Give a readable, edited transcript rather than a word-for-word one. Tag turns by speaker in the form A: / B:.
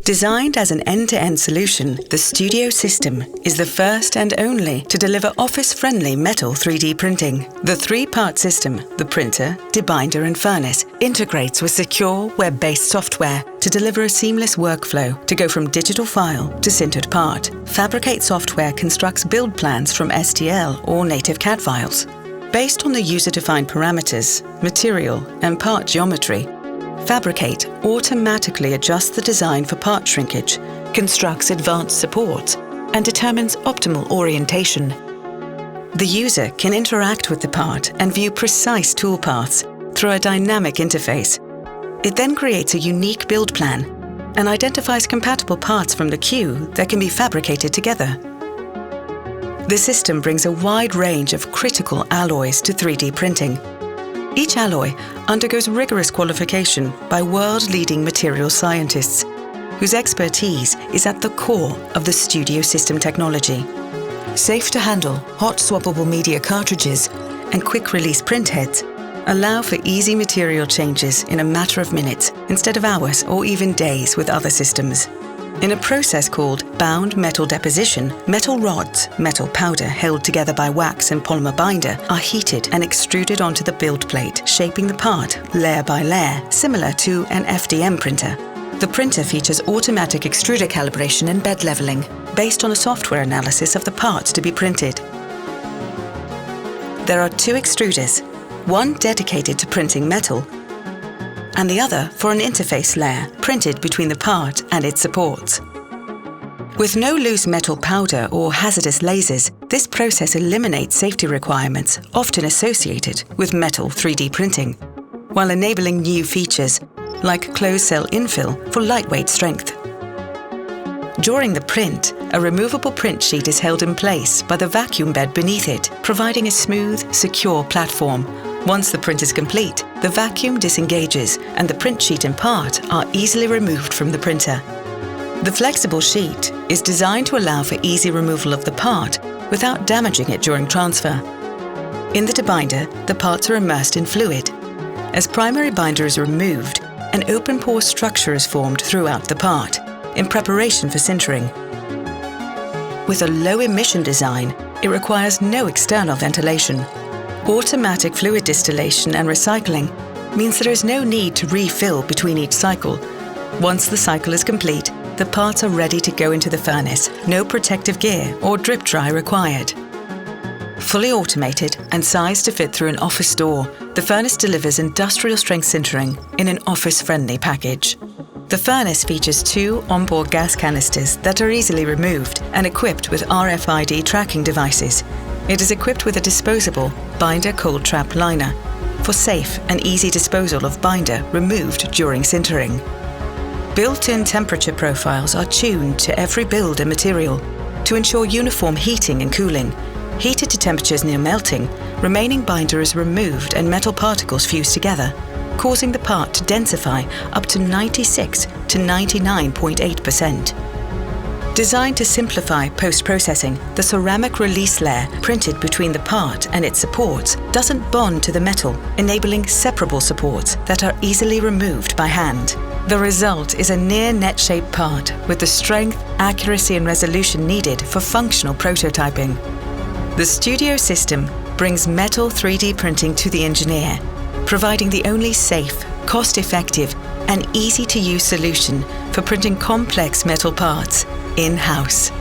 A: Designed as an end-to-end solution, the Studio System is the first and only to deliver office-friendly metal 3D printing. The three-part system, the printer, debinder and furnace, integrates with secure web-based software to deliver a seamless workflow to go from digital file to sintered part. Fabricate software constructs build plans from STL or native CAD files. Based on the user-defined parameters, material and part geometry, Fabricate automatically adjusts the design for part shrinkage, constructs advanced supports, and determines optimal orientation. The user can interact with the part and view precise toolpaths through a dynamic interface. It then creates a unique build plan and identifies compatible parts from the queue that can be fabricated together. The system brings a wide range of critical alloys to 3D printing. Each alloy undergoes rigorous qualification by world-leading material scientists, whose expertise is at the core of the Studio System technology. Safe to handle, hot swappable media cartridges and quick-release printheads allow for easy material changes in a matter of minutes instead of hours or even days with other systems. In a process called bound metal deposition, metal rods, metal powder held together by wax and polymer binder, are heated and extruded onto the build plate, shaping the part layer by layer, similar to an FDM printer. The printer features automatic extruder calibration and bed leveling, based on a software analysis of the parts to be printed. There are two extruders, one dedicated to printing metal, and the other for an interface layer printed between the part and its supports. With no loose metal powder or hazardous lasers, this process eliminates safety requirements often associated with metal 3D printing, while enabling new features like closed-cell infill for lightweight strength. During the print, a removable print sheet is held in place by the vacuum bed beneath it, providing a smooth, secure platform. Once the print is complete, the vacuum disengages and the print sheet and part are easily removed from the printer. The flexible sheet is designed to allow for easy removal of the part without damaging it during transfer. In the debinder, the parts are immersed in fluid. As primary binder is removed, an open pore structure is formed throughout the part, in preparation for sintering. With a low emission design, it requires no external ventilation. Automatic fluid distillation and recycling means there is no need to refill between each cycle. Once the cycle is complete, the parts are ready to go into the furnace, no protective gear or drip dry required. Fully automated and sized to fit through an office door, the furnace delivers industrial strength sintering in an office-friendly package. The furnace features two onboard gas canisters that are easily removed and equipped with RFID tracking devices. It is equipped with a disposable binder cold trap liner for safe and easy disposal of binder removed during sintering. Built-in temperature profiles are tuned to every build and material to ensure uniform heating and cooling. Heated to temperatures near melting, remaining binder is removed and metal particles fuse together, causing the part to densify up to 96 to 99.8%. Designed to simplify post-processing, the ceramic release layer printed between the part and its supports doesn't bond to the metal, enabling separable supports that are easily removed by hand. The result is a near net-shaped part with the strength, accuracy and resolution needed for functional prototyping. The Studio System brings metal 3D printing to the engineer, providing the only safe, cost-effective and easy-to-use solution for printing complex metal parts in-house.